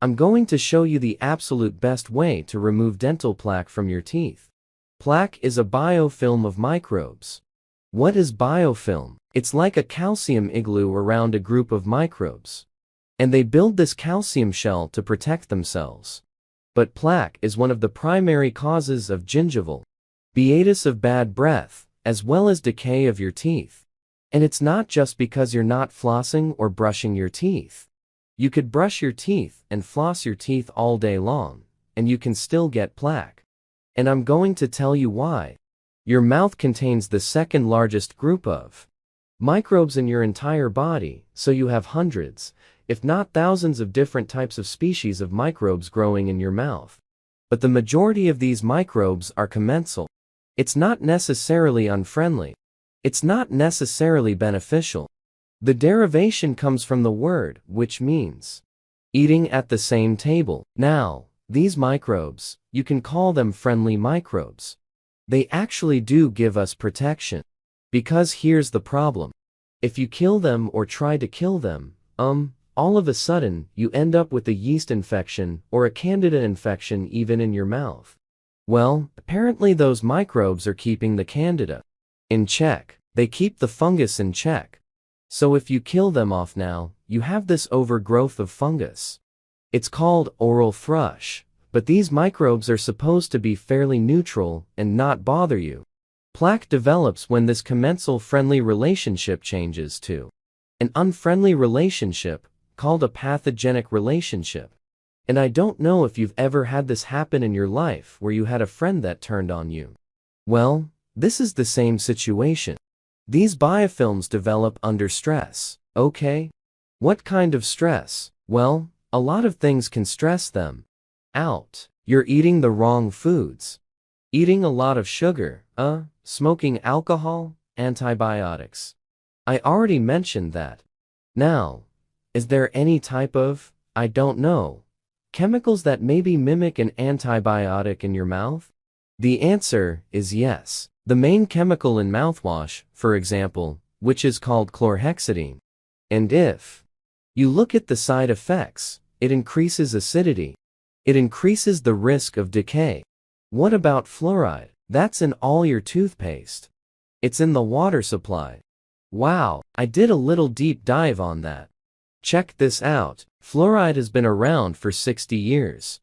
I'm going to show you the absolute best way to remove dental plaque from your teeth. Plaque is a biofilm of microbes. What is biofilm? It's like a calcium igloo around a group of microbes. And they build this calcium shell to protect themselves. But plaque is one of the primary causes of gingivitis of bad breath, as well as decay of your teeth. And it's not just because you're not flossing or brushing your teeth. You could brush your teeth and floss your teeth all day long, and you can still get plaque. And I'm going to tell you why. Your mouth contains the second largest group of microbes in your entire body, so you have hundreds, if not thousands of different types of species of microbes growing in your mouth. But the majority of these microbes are commensal. It's not necessarily unfriendly. It's not necessarily beneficial. The derivation comes from the word, which means eating at the same table. Now, these microbes, you can call them friendly microbes. They actually do give us protection. Because here's the problem. If you kill them or try to kill them, all of a sudden, you end up with a yeast infection or a candida infection even in your mouth. Well, apparently those microbes are keeping the candida in check. They keep the fungus in check. So if you kill them off now, you have this overgrowth of fungus. It's called oral thrush, but these microbes are supposed to be fairly neutral and not bother you. Plaque develops when this commensal-friendly relationship changes to an unfriendly relationship, called a pathogenic relationship. And I don't know if you've ever had this happen in your life where you had a friend that turned on you. Well, this is the same situation. These biofilms develop under stress, okay? What kind of stress? Well, a lot of things can stress them out. You're eating the wrong foods. Eating a lot of sugar, smoking alcohol, antibiotics. I already mentioned that. Now, is there any type of, I don't know, chemicals that maybe mimic an antibiotic in your mouth? The answer is yes. The main chemical in mouthwash, for example, which is called chlorhexidine. And if you look at the side effects, it increases acidity. It increases the risk of decay. What about fluoride? That's in all your toothpaste. It's in the water supply. Wow, I did a little deep dive on that. Check this out. Fluoride has been around for 60 years.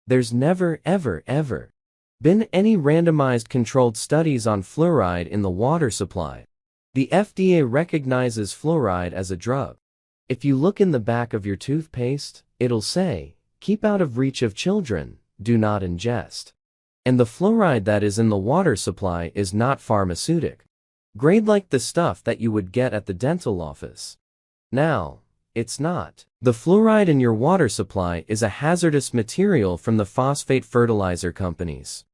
There's never ever been any randomized controlled studies on fluoride in the water supply. The FDA recognizes fluoride as a drug. If you look in the back of your toothpaste, it'll say, "Keep out of reach of children, do not ingest." And the fluoride that is in the water supply is not pharmaceutic grade like the stuff that you would get at the dental office. Now, it's not. The fluoride in your water supply is a hazardous material from the phosphate fertilizer companies.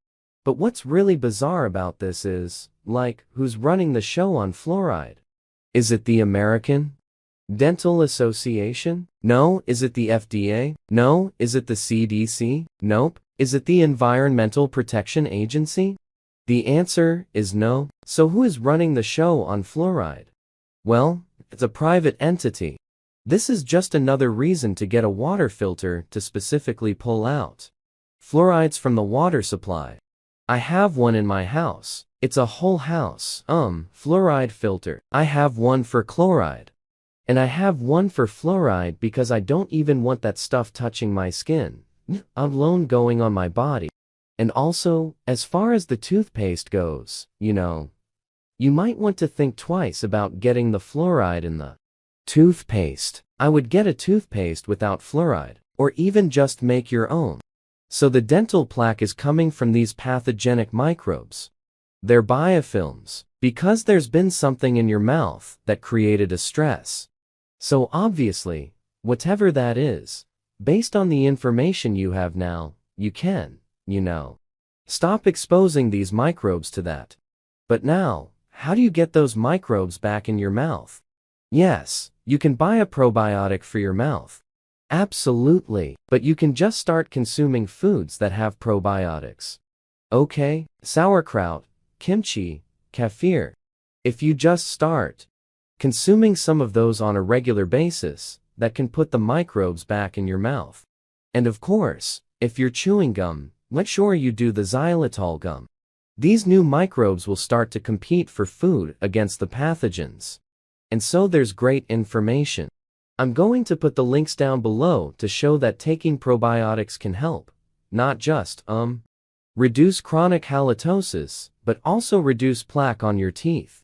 But what's really bizarre about this is, who's running the show on fluoride? Is it the American Dental Association? No. Is it the FDA? No. Is it the CDC? Nope. Is it the Environmental Protection Agency? The answer is no. So who is running the show on fluoride? Well, it's a private entity. This is just another reason to get a water filter to specifically pull out fluorides from the water supply. I have one in my house. It's a whole house, fluoride filter. I have one for chloride. And I have one for fluoride because I don't even want that stuff touching my skin, alone going on my body. And also, as far as the toothpaste goes, you might want to think twice about getting the fluoride in the toothpaste. I would get a toothpaste without fluoride, or even just make your own. So the dental plaque is coming from these pathogenic microbes. They're biofilms, because there's been something in your mouth that created a stress. So obviously, whatever that is, based on the information you have now, you can, stop exposing these microbes to that. But now, how do you get those microbes back in your mouth? Yes, you can buy a probiotic for your mouth. Absolutely, but you can just start consuming foods that have probiotics. Okay, sauerkraut, kimchi, kefir. If you just start consuming some of those on a regular basis, that can put the microbes back in your mouth. And of course, if you're chewing gum, make sure you do the xylitol gum. These new microbes will start to compete for food against the pathogens. And so there's great information. I'm going to put the links down below to show that taking probiotics can help, not just, reduce chronic halitosis, but also reduce plaque on your teeth.